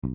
Hey,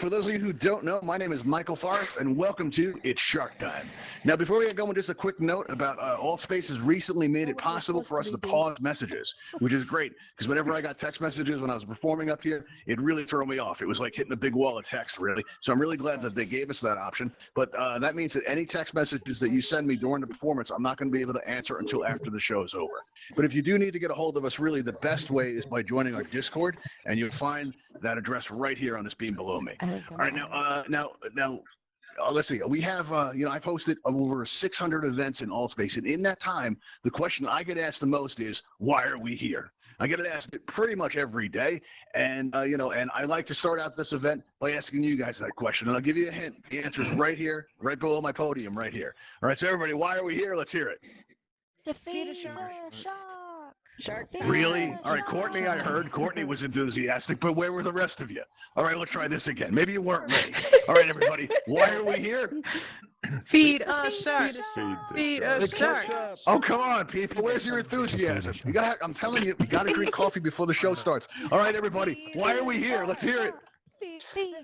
for those of you who don't know, my name is Michael Forrest, and welcome to It's Shark Time. Now, before we get going, just a quick note about Altspace has recently made it possible for us to pause messages, which is great, because whenever I got text messages when I was performing up here, it really threw me off. It was like hitting a big wall of text, really. So I'm really glad that they gave us that option. But that means that any text messages that you send me during the performance, I'm not going to be able to answer until after the show is over. But if you do need to get a hold of us, really, the best way is by joining our Discord, and you'll find that address right here on this beam below me. All right, now, let's see. We have, I've hosted over 600 events in Altspace, and in that time, the question I get asked the most is, why are we here? I get it asked pretty much every day, and and I like to start out this event by asking you guys that question, and I'll give you a hint. The answer is right here, right below my podium, right here. All right, so everybody, why are we here? Let's hear it. Defeat a shark. Shark. Really? All right, Courtney, I heard. Courtney was enthusiastic, but where were the rest of you? All right, let's try this again. Maybe you weren't ready. All right, everybody, why are we here? Feed a shark. Feed a shark. Oh, come on, people. Where's your enthusiasm? I'm telling you, we got to drink coffee before the show starts. All right, everybody, why are we here? Let's hear it.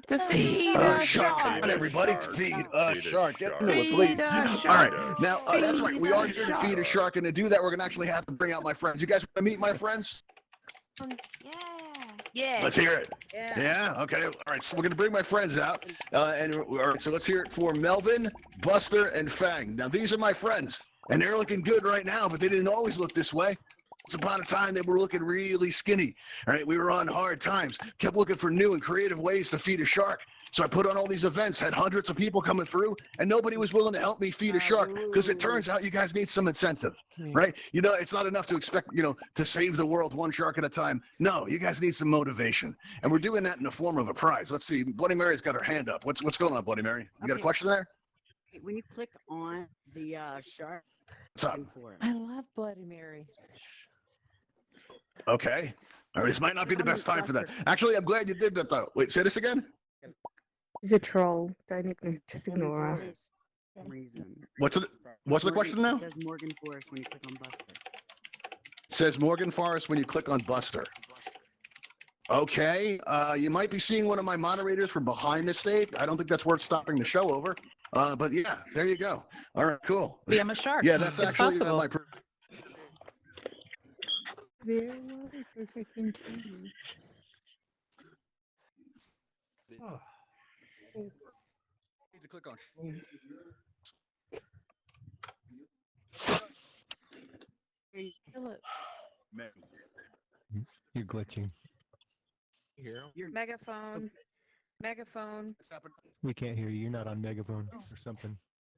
To feed a Shark. shark. Come on, everybody, to feed a shark. Get into it, please. All right, now, that's right. We are here to feed a shark, and to do that, we're going to actually have to bring out my friends. You guys want to meet my friends? Yeah. Let's hear it. Yeah. Okay. All right. So we're gonna bring my friends out, all right. So let's hear it for Melvin, Buster, and Fang. Now these are my friends, and they're looking good right now, but they didn't always look this way. Once upon a time, they were looking really skinny. All right. We were on hard times. Kept looking for new and creative ways to feed a shark. So I put on all these events, had hundreds of people coming through, and nobody was willing to help me feed a shark because it turns out you guys need some incentive, right? It's not enough to expect, to save the world one shark at a time. No, you guys need some motivation. And we're doing that in the form of a prize. Let's see. Bloody Mary's got her hand up. What's going on, Bloody Mary? You got a question there? When you click on the shark, what's up? I love Bloody Mary. Okay. All right. This might not be the best time for that. Actually, I'm glad you did that, though. Wait, say this again? He's a troll. Just ignore her. Reason. What's the question now? It says Morgan Forest when you click on Buster. It says Morgan Forest when you click on Buster. Okay. You might be seeing one of my moderators from behind the stage. I don't think that's worth stopping the show over. But yeah, there you go. All right, cool. I'm a shark. Yeah, that's it's actually possible. my. Need to click on. You're glitching. Megaphone. We can't hear you. You're not on megaphone or something.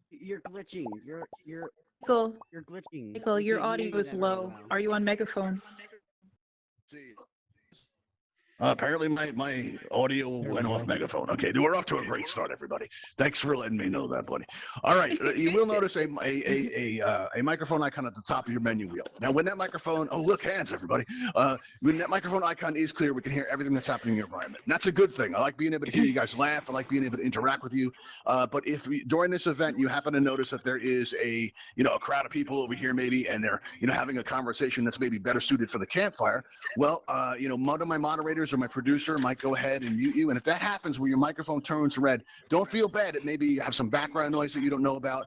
You're glitching. You're Michael, glitching. Michael, your We can't audio hear is you low. that well. Are you on megaphone? Apparently my audio went off megaphone. Okay, we're off to a great start, everybody. Thanks for letting me know that, buddy. All right, you will notice a microphone icon at the top of your menu wheel. Now, when that microphone, look, hands, everybody. When that microphone icon is clear, we can hear everything that's happening in your environment. And that's a good thing. I like being able to hear you guys laugh. I like being able to interact with you. But if during this event you happen to notice that there is a crowd of people over here maybe, and they're having a conversation that's maybe better suited for the campfire, well, one of my moderators or my producer might go ahead and mute you. And if that happens where your microphone turns red, don't feel bad. It maybe have some background noise that you don't know about,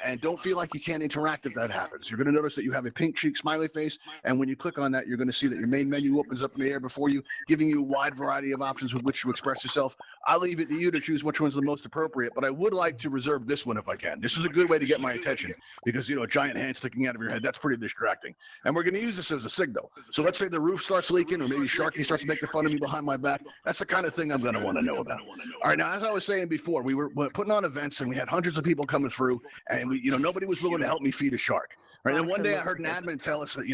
and don't feel like you can't interact if that happens. You're going to notice that you have a pink cheek smiley face, and when you click on that, you're going to see that your main menu opens up in the air before you, giving you a wide variety of options with which to express yourself. I'll leave it to you to choose which one's the most appropriate, but I would like to reserve this one if I can. This is a good way to get my attention because, a giant hand sticking out of your head, that's pretty distracting. And we're going to use this as a signal. So let's say the roof starts leaking, or maybe Sharky starts making fun of me behind my back. That's the kind of thing I'm going to want to know about. All right, now, as I was saying before, we were putting on events, and we had hundreds of people coming through, and nobody was willing to help me feed a shark. Right, and one day I heard an admin tell us that,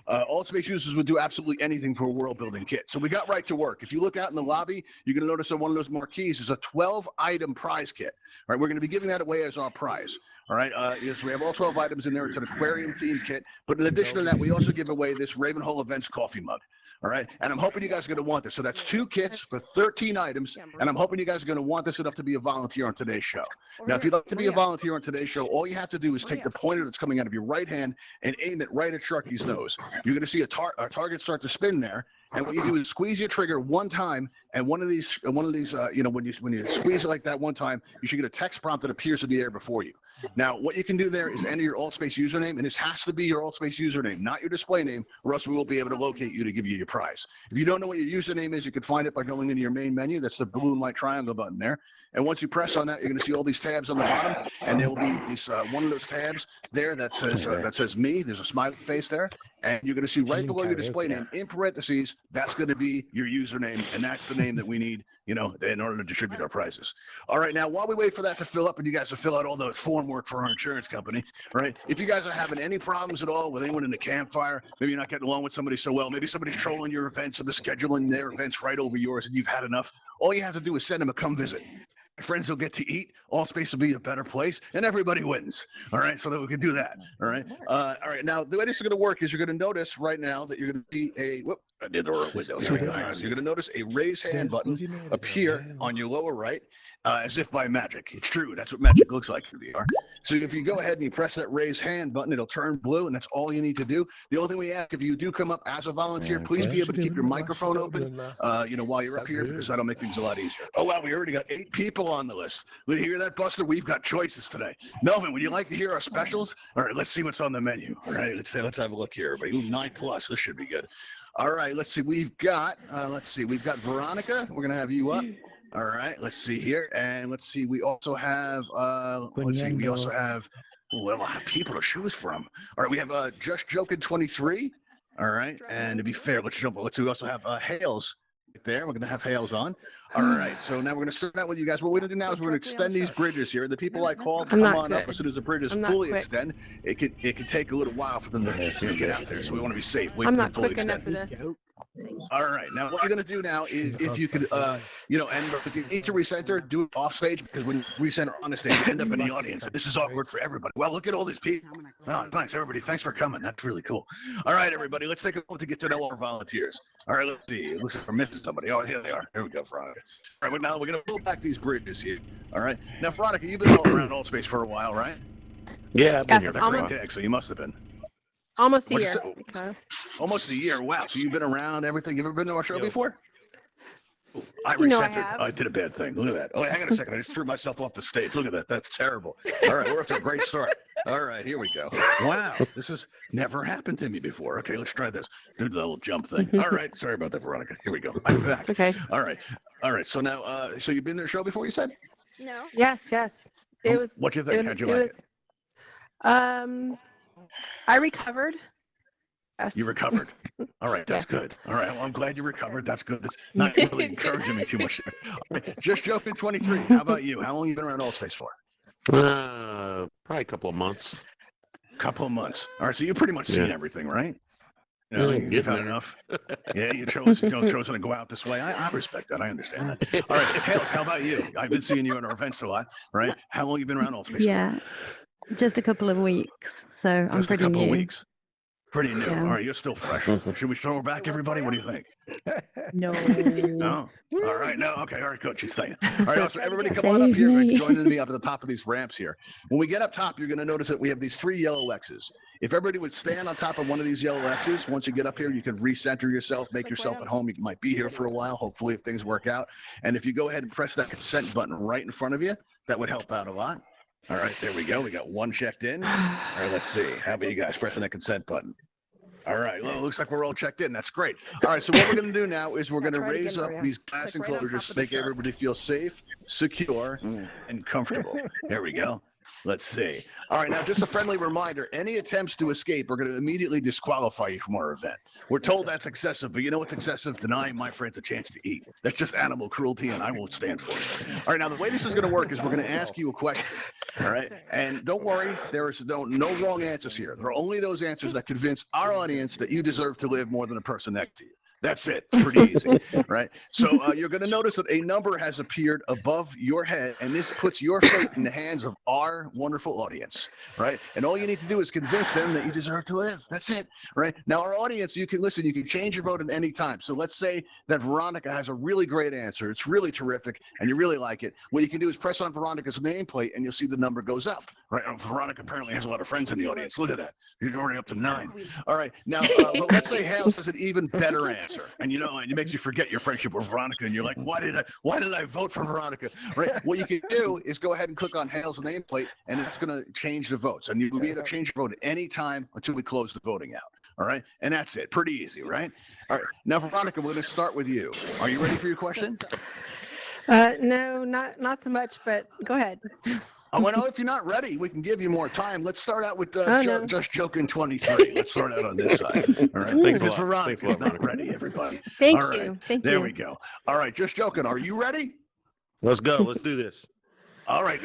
Altspace users would do absolutely anything for a world building kit. So we got right to work. If you look out in the lobby, you're going to notice that one of those marquees is a 12-item prize kit. All right, we're going to be giving that away as our prize. All right, so we have all 12 items in there. It's an aquarium-themed kit. But in addition to that, we also give away this Ravenhall Events coffee mug. All right, and I'm hoping you guys are going to want this. So that's 2 kits for 13 items, and I'm hoping you guys are going to want this enough to be a volunteer on today's show. Now, if you'd like to be a volunteer on today's show, all you have to do is take the pointer that's coming out of your right hand and aim it right at Sharky's nose. You're going to see a target start to spin there, and what you do is squeeze your trigger one time, and one of these, when you squeeze it like that one time, you should get a text prompt that appears in the air before you. Now, what you can do there is enter your Altspace username, and this has to be your Altspace username, not your display name, or else we won't be able to locate you to give you your prize. If you don't know what your username is, you can find it by going into your main menu. That's the blue and white triangle button there. And once you press on that, you're going to see all these tabs on the bottom, and there will be this one of those tabs there that says me. There's a smiley face there, and you're going to see right below your display name in parentheses. That's going to be your username, and that's the name that we need, in order to distribute our prizes. All right, now while we wait for that to fill up and you guys to fill out all the form work for our insurance company, right? If you guys are having any problems at all with anyone in the campfire, maybe you're not getting along with somebody so well, maybe somebody's trolling your events or they're scheduling their events right over yours and you've had enough, all you have to do is send them a come visit. Friends will get to eat, Altspace will be a better place, and everybody wins. All right, so that we can do that. All right. All right. Now, the way this is going to work is you're going to notice right now that you're going to see I did the window. Here we go. So you're going to notice a raise hand button appear on your lower right, as if by magic. It's true. That's what magic looks like in VR. So if you go ahead and you press that raise hand button, it'll turn blue, and that's all you need to do. The only thing we ask, if you do come up as a volunteer, please be able to keep your microphone open, while you're up here, because that'll make things a lot easier. Oh, wow, we already got 8 people on the list. Would you hear that, Buster? We've got choices today. Melvin, would you like to hear our specials? All right, let's see what's on the menu. All right, let's have a look here, everybody. Ooh, 9+. This should be good. All right, let's see. We've got Veronica. We're going to have you up. All right, let's see here. And let's see, we also have, a lot of people to choose from. All right, we have Just Joking 23. All right, and to be fair, let's see, we also have Hales right there. We're going to have Hales on. All right, so now we're going to start out with you guys. What we're going to do now is we're going to extend these bridges here. The people I called, come on up as soon as the bridges fully extend. It could take a little while for them to get out there, so we want to be safe. I'm not quick enough for this. All right, now what you're going to do now is if you could, and if you need to recenter, do it off stage, because when you recenter on the stage, you end up in the audience. This is awkward for everybody. Well, look at all these people. Oh, thanks, everybody. Thanks for coming. That's really cool. All right, everybody, let's take a moment to get to know our volunteers. All right, let's see. It looks like we're missing somebody. Oh, here they are. Here we go, Veronica. All right, now we're going to pull back these bridges here. All right. Now, Veronica, you've been all around Altspace for a while, right? Yeah, I've been here You're for a that while. great tag, so you must have been. Almost a What'd year. you say? Almost a year. Wow. So you've been around everything. You ever been to our show before? Ooh, I recentered. I did a bad thing. Look at that. Oh, hang on a second. I just threw myself off the stage. Look at that. That's terrible. All right. We're off to a great start. All right. Here we go. Wow. This has never happened to me before. Okay. Let's try this. Do the little jump thing. All right. Sorry about that, Veronica. Here we go. I'm back. It's okay. All right. All right. So now, so you've been to the show before, you said? No. Yes. It was. What'd you think? How'd you like it? I recovered. Yes. You recovered. All right, that's good. All right, well, I'm glad you recovered. That's good. That's not really encouraging me too much. Just Joking 23. How about you? How long have you been around Altspace for? Probably a couple of months. Couple of months. All right, so you've pretty much seen everything, right? You've had enough. Yeah, you chosen to go out this way. I respect that. I understand that. All right, Hales, how about you? I've been seeing you at our events a lot, right? How long have you been around Altspace? Yeah, just a couple of weeks. So I'm pretty new. Just a couple of weeks. Pretty new. Yeah. All right, you're still fresh. Should we throw her back, everybody? What do you think? No. No? All right, no. Okay, all right, coach, she's staying. All right, so everybody come on up here. Joining me up at the top of these ramps here. When we get up top, you're going to notice that we have these 3 yellow X's. If everybody would stand on top of one of these yellow X's, once you get up here, you can recenter yourself, make yourself at home. You might be here for a while, hopefully, if things work out. And if you go ahead and press that consent button right in front of you, that would help out a lot. All right, there we go. We got 1 checked in. All right, let's see. How about you guys pressing that consent button? All right. Well, it looks like we're all checked in. That's great. All right. So what we're going to do now is we're going to raise up these glass enclosures to make everybody feel safe, secure, and comfortable. There we go. Let's see. All right, now just a friendly reminder, any attempts to escape are going to immediately disqualify you from our event. We're told that's excessive, but you know what's excessive? Denying my friends a chance to eat. That's just animal cruelty, and I won't stand for it. All right, now the way this is going to work is we're going to ask you a question, all right? And don't worry, there is no wrong answers here. There are only those answers that convince our audience that you deserve to live more than a person next to you. That's it. It's pretty easy, right? So you're going to notice that a number has appeared above your head, and this puts your fate in the hands of our wonderful audience, right? And all you need to do is convince them that you deserve to live. That's it, right? Now, our audience, you can listen. You can change your vote at any time. So let's say that Veronica has a really great answer. It's really terrific, and you really like it. What you can do is press on Veronica's nameplate, and you'll see the number goes up, right? Veronica apparently has a lot of friends in the audience. Look at that. You're already up to 9. All right. Now, but let's say Hale says an even better answer. And and it makes you forget your friendship with Veronica, and you're like, why did I vote for Veronica? Right? What you can do is go ahead and click on Hale's nameplate, and it's going to change the votes. And you'll be able to change your vote at any time until we close the voting out. All right? And that's it. Pretty easy, right? All right. Now, Veronica, we're going to start with you. Are you ready for your question? No, not so much, but go ahead. Well, if you're not ready, we can give you more time. Let's start out with no. Just Joking 23. Let's start out on this side. All right. Thanks a Because lot. Veronica's not ready, everybody. Thank All you. right. Thank There you. we go. All right. Just Joking. Are you ready? Let's go. Let's do this. All right,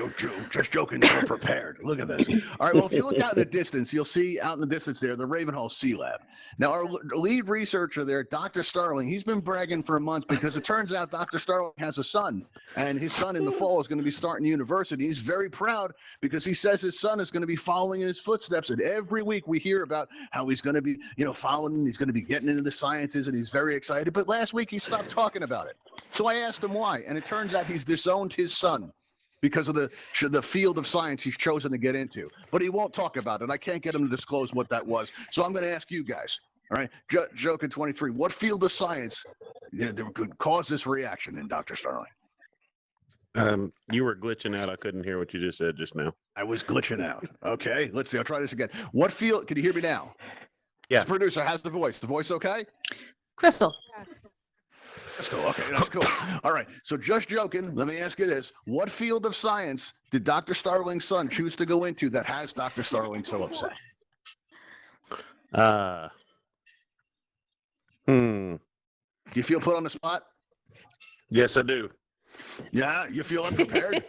Just Joking, you're prepared. Look at this. All right, well, if you look out in the distance, you'll see out in the distance there, the Ravenhall Sea-Lab. Now, our lead researcher there, Dr. Starling, he's been bragging for a month because it turns out Dr. Starling has a son, and his son in the fall is going to be starting university. He's very proud because he says his son is going to be following in his footsteps, and every week we hear about how he's going to be, following, he's going to be getting into the sciences, and he's very excited. But last week he stopped talking about it. So I asked him why, and it turns out he's disowned his son because of the field of science he's chosen to get into. But he won't talk about it. I can't get him to disclose what that was. So I'm going to ask you guys, all right, Joking 23, what field of science could cause this reaction in Dr. Starling? You were glitching out. I couldn't hear what you just said just now. I was glitching out. Okay, let's see. I'll try this again. What field, can you hear me now? Yeah. The producer has the voice. The voice okay? Crystal. Crystal, okay, that's cool. All right, so Just Joking, let me ask you this. What field of science did Dr. Starling's son choose to go into that has Dr. Starling so upset? Do you feel put on the spot? Yes, I do. Yeah, you feel unprepared?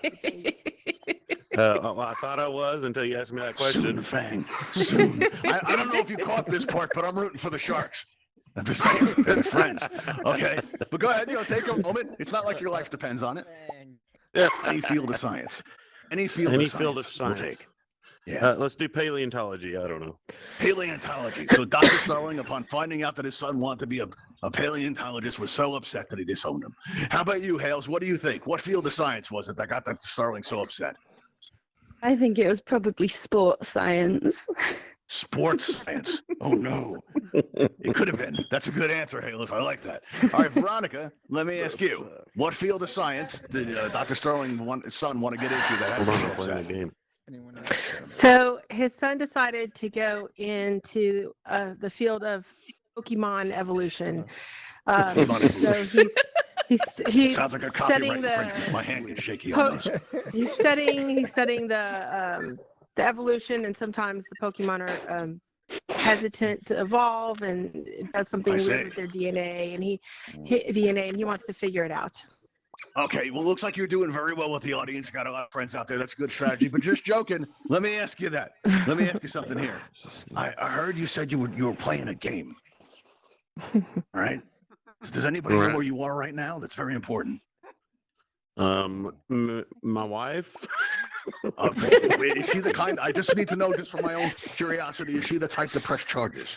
Well, I thought I was until you asked me that question. Soon, Fang, soon. I don't know if you caught this part, but I'm rooting for the Sharks. At the same, they're friends. Okay, but go ahead. Take a moment. It's not like your life depends on it. Yeah. Any field of science. Any field Any of science. field of science. We'll take. Yeah. Let's do paleontology. I don't know. Paleontology. So Dr. Starling, upon finding out that his son wanted to be a paleontologist, was so upset that he disowned him. How about you, Hales? What do you think? What field of science was it that got Dr. Starling so upset? I think it was probably sports science. Sports science. Oh, no. It could have been. That's a good answer, Hales. I like that. All right, Veronica, let me ask you. What field of science did Dr. Starling's son want to get into that had Hold on, him I'm so playing upset? the game. So his son decided to go into the field of Pokemon evolution. Pokemon So he's Sounds like a studying copyright infringement. My hand gets shaky Po- on those. he's studying the evolution, and sometimes the Pokemon are hesitant to evolve, and it does something I see. weird with their DNA, and he wants to figure it out. Okay, well, looks like you're doing very well with the audience. Got a lot of friends out there. That's a good strategy. But Just Joking, let me ask you that. Let me ask you something here. I heard you said you were playing a game. All right? Does anybody know Right. where you are right now? That's very important. My wife. Okay. Is she the kind? I just need to know, just for my own curiosity, is she the type to press charges?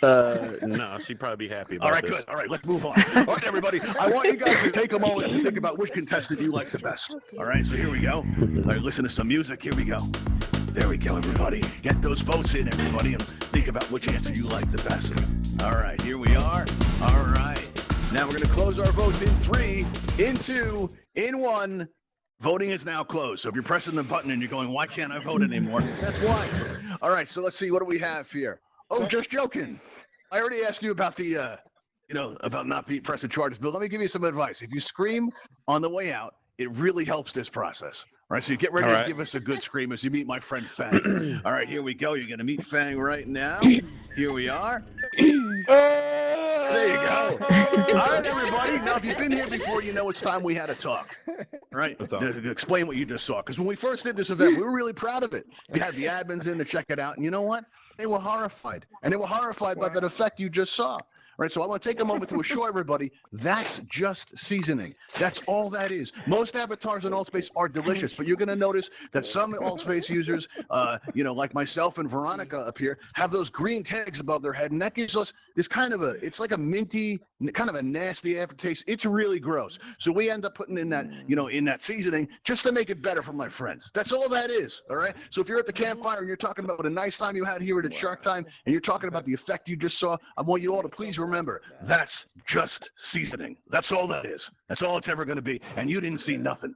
No, she'd probably be happy about All right, this. good. All right, let's move on. All right, everybody. I want you guys to take a moment and think about which contestant you like the best. All right, so here we go. All right, listen to some music. Here we go. There we go, everybody. Get those votes in, everybody, and think about which answer you like the best. All right, here we are. All right. Now we're going to close our votes in 3, in 2, in 1. Voting is now closed. So if you're pressing the button and you're going, why can't I vote anymore? That's why. All right, so let's see. What do we have here? Oh, Just Joking. I already asked you about the, about not pressing charges, but let me give you some advice. If you scream on the way out, it really helps this process. All right, so you get ready All to right. give us a good scream as you meet my friend Fang. All right, here we go. You're going to meet Fang right now. Here we are. There you go. All right, everybody. Now, if you've been here before, you know it's time we had a talk. All right? That's awesome. To explain what you just saw. Because when we first did this event, we were really proud of it. We had the admins in to check it out. And you know what? They were horrified. And they were horrified by that effect you just saw. All right, so I want to take a moment to assure everybody that's just seasoning. That's all that is. Most avatars in Altspace are delicious, but you're going to notice that some Altspace users, like myself and Veronica up here, have those green tags above their head, and that gives us this it's like a minty, kind of a nasty aftertaste. It's really gross. So we end up putting in that, in that seasoning just to make it better for my friends. That's all that is, all right? So if you're at the campfire and you're talking about what a nice time you had here at Shark Time, and you're talking about the effect you just saw, I want you all to please remember, that's just seasoning. That's all that is. That's all it's ever going to be. And you didn't see nothing.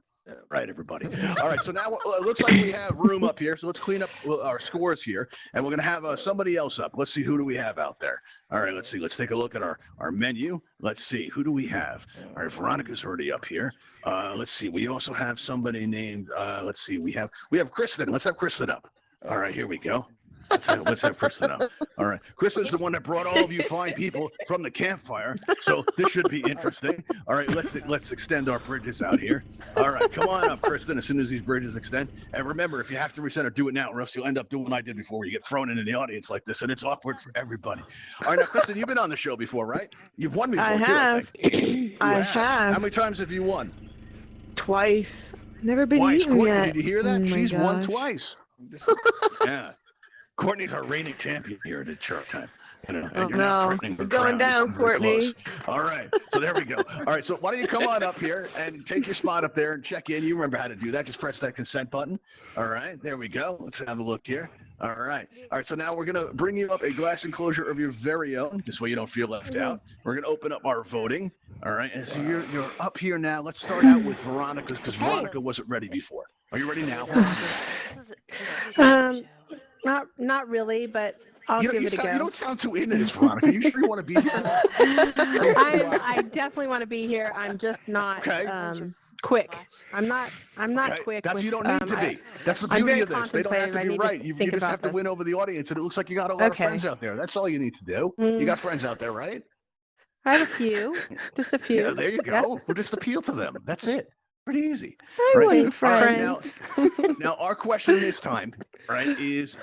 Right, everybody. All right, so now it looks like we have room up here. So let's clean up our scores here. And we're going to have somebody else up. Let's see, who do we have out there? All right, let's see. Let's take a look at our menu. Let's see, who do we have? All right, Veronica's already up here. Let's see. We also have somebody named, let's see, we have Kristen. Let's have Kristen up. All right, here we go. Let's have Kristen up. All right. Kristen's the one that brought all of you fine people from the campfire. So this should be interesting. All right, let's extend our bridges out here. All right, come on up, Kristen, as soon as these bridges extend. And remember, if you have to recenter, do it now, or else you'll end up doing what I did before, where you get thrown into the audience like this, and it's awkward for everybody. All right, now, Kristen, you've been on the show before, right? You've won before, I too, I have. think. I have. How many times have you won? Twice. Never been Twice. eaten Courtney, yet. did you hear that? Oh my She's won gosh. twice. Yeah. Courtney's our reigning champion here at Shark Time. And Oh, you're now no. threatening her You're going crown. down, You're very Courtney. close. All right. So there we go. All right. So why don't you come on up here and take your spot up there and check in. You remember how to do that. Just press that consent button. All right. There we go. Let's have a look here. All right. All right. So now we're going to bring you up a glass enclosure of your very own. This way you don't feel left out. We're going to open up our voting. All right. And so you're up here now. Let's start out with Veronica, because Veronica wasn't ready before. Are you ready now? Not really, but I'll give it a go. You don't sound too into this, Veronica. You sure you want to be here? I definitely want to be here. I'm just not quick. I'm not Okay. quick. That's with, you don't need to be. That's the I'm beauty very of this. They don't have to contemplative. I be need to right. You think just about have to this. win over the audience, and it looks like you got a lot of Okay. friends out there. That's all you need to do. Mm. You got friends out there, right? I have a few, just a few. Yeah, there you go. Yes. We'll just appeal to them. That's it. Pretty easy. I Right. want All right, friends. now our question this time, right, is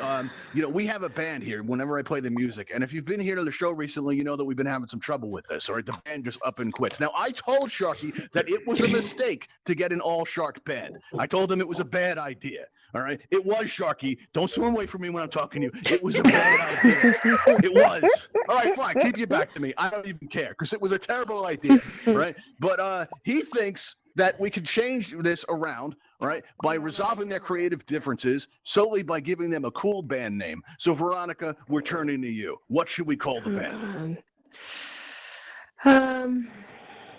we have a band here whenever I play the music, and if you've been here to the show recently, you know that we've been having some trouble with this. All right, the band just up and quits. Now I told Sharky that it was a mistake to get an all shark band. I told him it was a bad idea. All right, it was, Sharky. Don't swim away from me when I'm talking to you. It was a bad idea. It was. All right, fine. Keep your back to me. I don't even care, because it was a terrible idea, right? But he thinks that we can change this around, right, by resolving their creative differences solely by giving them a cool band name. So, Veronica, we're turning to you. What should we call the band?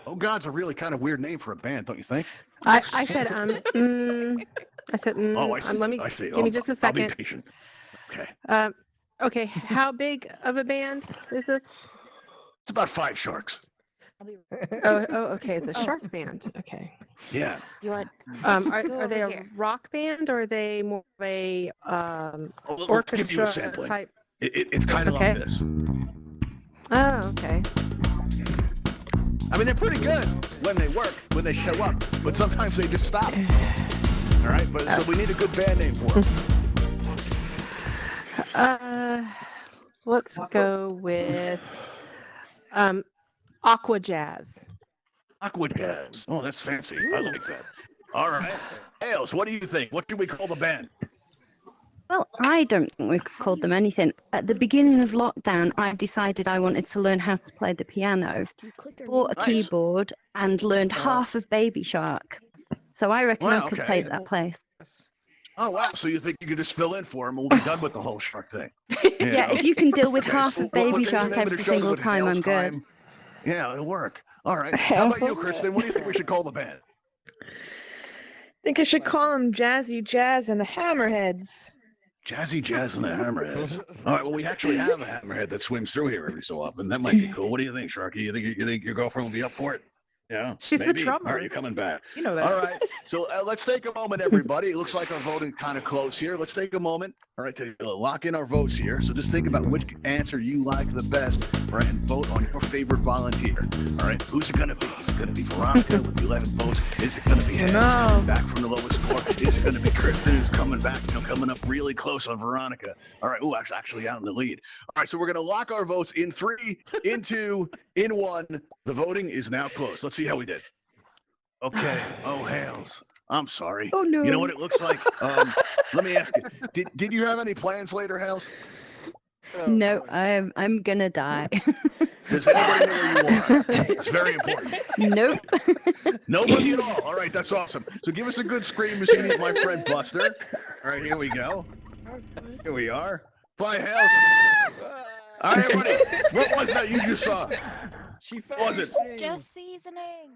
Oh, God's a really kind of weird name for a band, don't you think? I said Oh, I see. let me I see. give me just a I'll be second. patient. Okay. Okay, how big of a band is this? It's about 5 sharks. Oh, okay, it's a shark band. Okay. Yeah. You want? Are they over a here. rock band, or are they more of a Well, let's give you a orchestra sampling. type? It's kind of Okay. like this. Oh, okay. I mean, they're pretty good when they work, when they show up, but sometimes they just stop. All right, but so we need a good band name for them. Let's go with Aqua Jazz. Aqua Jazz. Oh, that's fancy. I like that. All right. Ailes, what do you think? What should we call the band? Well, I don't think we could call them anything. At the beginning of lockdown, I decided I wanted to learn how to play the piano, bought a Nice. keyboard, and learned half of Baby Shark. So I reckon Wow, I could okay. take that place. Oh, wow. So you think you could just fill in for him and we'll be done with the whole shark thing? Yeah, if you can deal with Okay, half so of Baby what's the Shark name of the every show? single With time, Ailes I'm good. Time? Yeah, it'll work. All right. How about you, Kristen? What do you think we should call the band? Think I should call them Jazzy Jazz and the Hammerheads. Jazzy Jazz and the Hammerheads. All right. Well, we actually have a hammerhead that swims through here every so often. That might be cool. What do you think, Sharky? You think your girlfriend will be up for it? Yeah. She's the maybe. drummer. All right, you're coming back. You know that. All right. So let's take a moment, everybody. It looks like our voting kind of close here. Let's take a moment, all right, to lock in our votes here. So just think about which answer you like the best, all right, and vote on your favorite volunteer. All right. Who's it going to be? Is it going to be Veronica with 11 votes? Is it going to be Hannah back from the lowest score? Is it going to be Kristen who's coming back, coming up really close on Veronica? All right. Ooh, actually out in the lead. All right. So we're going to lock our votes in 3, in 2, in 1. The voting is now closed. Let's see how we did. Okay. Oh, Hales. I'm sorry. Oh no. You know what it looks like? Let me ask you. Did you have any plans later, Hales? No, I'm gonna die. Does anybody know where you are? It's very important. Nope. Nobody at all. All right, that's awesome. So give us a good scream as you meet my friend Buster. All right, here we go. Here we are. Bye, Hales. All right, everybody. What was that you just saw? What was it? Just seasoning.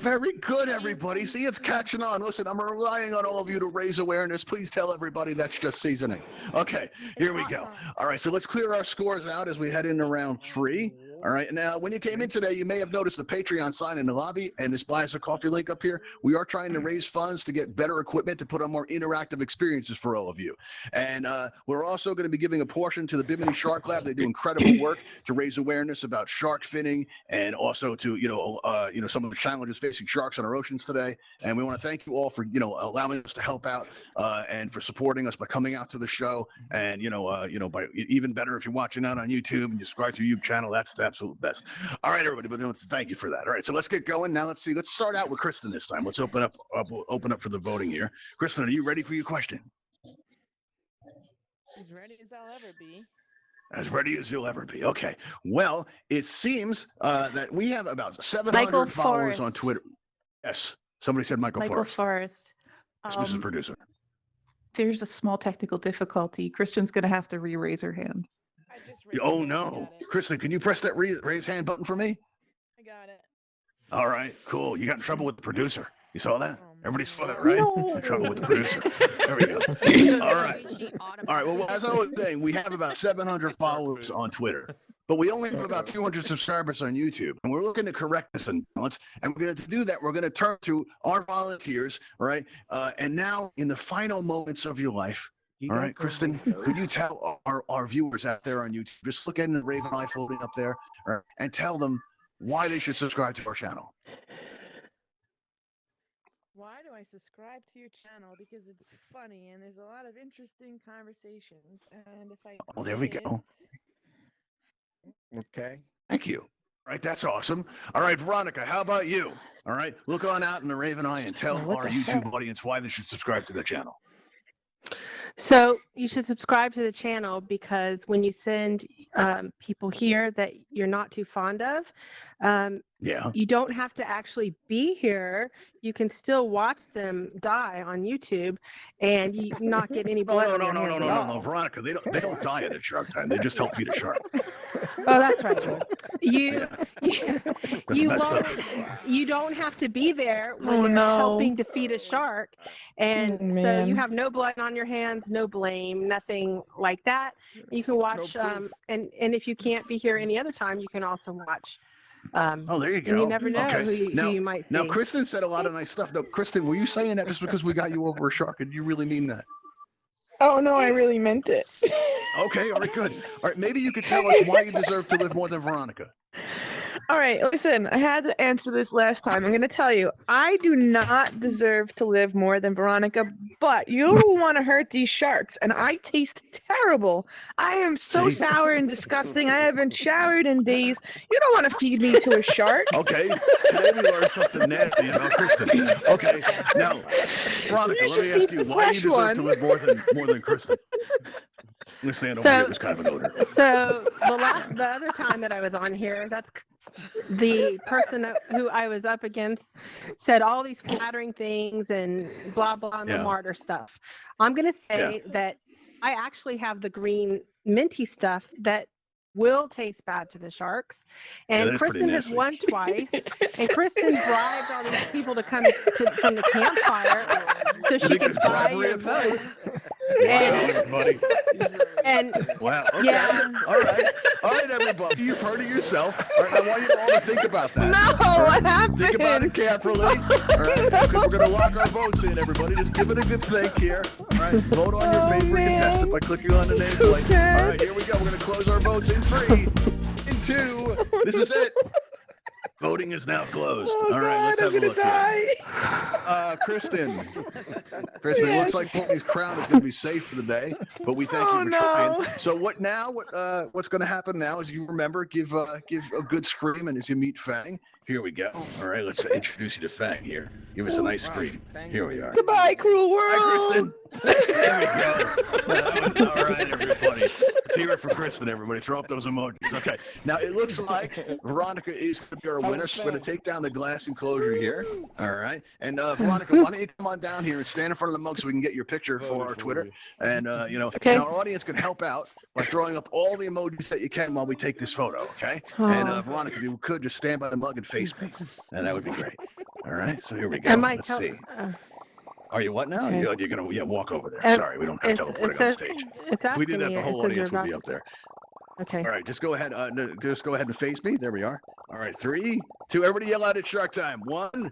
Very good, everybody. See, it's catching on. Listen, I'm relying on all of you to raise awareness. Please tell everybody that's just seasoning. Okay, here we go. All right, so let's clear our scores out as we head into round 3. All right, now when you came in today, you may have noticed the Patreon sign in the lobby and this Buy Us a Coffee link up here. We are trying to raise funds to get better equipment to put on more interactive experiences for all of you. And we're also going to be giving a portion to the Bimini Shark Lab. They do incredible work to raise awareness about shark finning and also to, some of the challenges facing sharks in our oceans today. And we want to thank you all for, allowing us to help out and for supporting us by coming out to the show. And, by even better if you're watching out on YouTube and you subscribe to your YouTube channel, that's the absolute best. All right, everybody, but thank you for that. All right, so let's get going. Now let's see. Let's start out with Kristen this time. Let's open up for the voting here. Kristen, are you ready for your question? As ready as I'll ever be. As ready as you'll ever be. Okay. Well, it seems that we have about 700 Michael followers on Forrest. Twitter. Yes. Somebody said Michael Forrest. Forrest. Yes, Mrs. Producer. There's a small technical difficulty. Kristen's going to have to re-raise her hand. Oh, no. Kristen, can you press that raise hand button for me? I got it. All right. Cool. You got in trouble with the producer. You saw that? Everybody saw that, right? In trouble with the producer. There we go. All right. All right. Well, as I was saying, we have about 700 followers on Twitter, but we only have about 200 subscribers on YouTube, and we're looking to correct this imbalance. And we're going to do that. We're going to turn to our volunteers, all right? And now, in the final moments of your life, all right, Kristen, could you tell our viewers out there on YouTube, just look at the Raven Eye floating up there, and tell them why they should subscribe to our channel. Why do I subscribe to your channel? Because it's funny and there's a lot of interesting conversations. And if I Oh, there we go. Okay. Thank you. All right, that's awesome. All right, Veronica, how about you? All right, look on out in the Raven Eye and tell What our the YouTube heck? audience why they should subscribe to the channel. So you should subscribe to the channel because when you send people here that you're not too fond of, Yeah. you don't have to actually be here. You can still watch them die on YouTube and you not get any blood on your hands at all. Veronica, they don't die at a shark time. They just help feed a shark. Oh, that's right. You That's you messed won't, up. you don't have to be there when Oh, they're no. helping to feed a shark, and Oh, so man. you have no blood on your hands, no blame, nothing like that. You can watch, proof. and if you can't be here any other time, you can also watch. Oh, there you go. And you never know Okay. who you might see. Now, Kristen said a lot of nice stuff. Now, Kristen, were you saying that just because we got you over a shark? Did you really mean that? Oh no, I really meant it. Okay, all right, good. All right, maybe you could tell us why you deserve to live more than Veronica. All right, listen, I had to answer this last time. I'm going to tell you, I do not deserve to live more than Veronica, but you want to hurt these sharks, and I taste terrible. I am so See? sour and disgusting. I haven't showered in days. You don't want to feed me to a shark. Okay, today we learned something nasty about Kristen. Okay, now, Veronica, You let should me ask feed you, the why you fresh deserve one. to live more than Kristen? I'm going to stand over So- here. There's kind of an odor. So the other time that I was on here, that's the person who I was up against said all these flattering things and blah blah and the Yeah. martyr stuff. I'm gonna say that I actually have the green minty stuff that will taste bad to the sharks, Yeah, and that's pretty Kristen has nasty. won twice, and Kristen bribed all these people to come from the campfire so she think could there's buy bribery your at play? votes. Wow, buddy. And Wow. Okay. Yeah. All right, everybody. You've heard it yourself. All right, I want you all to think about that. No, All right? what happened? Think about it carefully. All right, because we're going to lock our votes in, everybody. Just give it a good think here. All right, vote on your favorite contestant by clicking on the nameplate. Okay. All right, here we go. We're going to close our votes in 3, in 2. This is it. Voting is now closed. Oh, All right, let's God, have a I'm look gonna here. die. Kristen, it looks like Pony's crown is going to be safe for the day, but we thank you for trying. So what now? What's going to happen now is you remember, give a good scream, and as you meet Fang, here we go. All right, let's introduce you to Fang here. Give us a nice scream. Here we are. Goodbye, cruel world. Hi, Kristen. There we go. All right, everybody. Let's hear it for Kristen, everybody. Throw up those emojis. Okay. Now, it looks like Veronica is going to be our winner. So we're going to take down the glass enclosure here. All right. And Veronica, why don't you come on down here and stand in front of the mug so we can get your picture for our Twitter. And, Okay. and our audience can help out by throwing up all the emojis that you can while we take this photo, okay? And Veronica, if you could just stand by the mug and face me, and that would be great. All right. So here we go. Let's see. Are you what now? Okay. You're going to walk over there. Sorry, we don't have teleporting on says, stage. It's If we did asking that, me, the it whole says you're audience would about be up there. Okay. All right, just go ahead. Just go ahead and face me. There we are. All right, 3, 2. Everybody yell out at Shark Time. 1.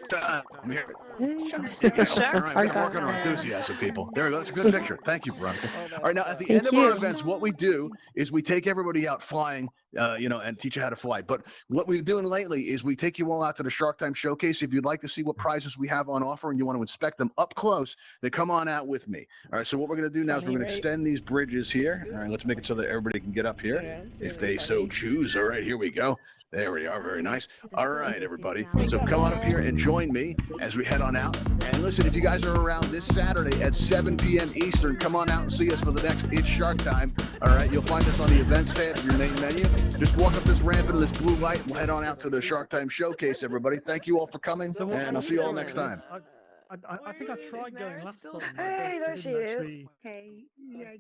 Time. Here. All right, we're working on enthusiasm, people. There we go. That's a good picture. Thank you, Veronica. All right, now at the end of our events, what we do is we take everybody out flying, and teach you how to fly. But what we're doing lately is we take you all out to the Shark Time Showcase. If you'd like to see what prizes we have on offer and you want to inspect them up close, then come on out with me. All right, so what we're going to do now is we're going to extend these bridges here. All right, let's make it so that everybody can get up here if they so choose. All right, here we go. There we are. Very nice. All right, everybody. So come on up here and join me as we head on out. And listen, if you guys are around this Saturday at 7 p.m. Eastern, come on out and see us for the next It's Shark Time. All right, you'll find us on the events tab, your main menu. Just walk up this ramp into this blue light, and we'll head on out to the Shark Time Showcase, everybody. Thank you all for coming, and I'll see you all next time. I think I tried going last time. Hey, there she is. Okay. Yeah.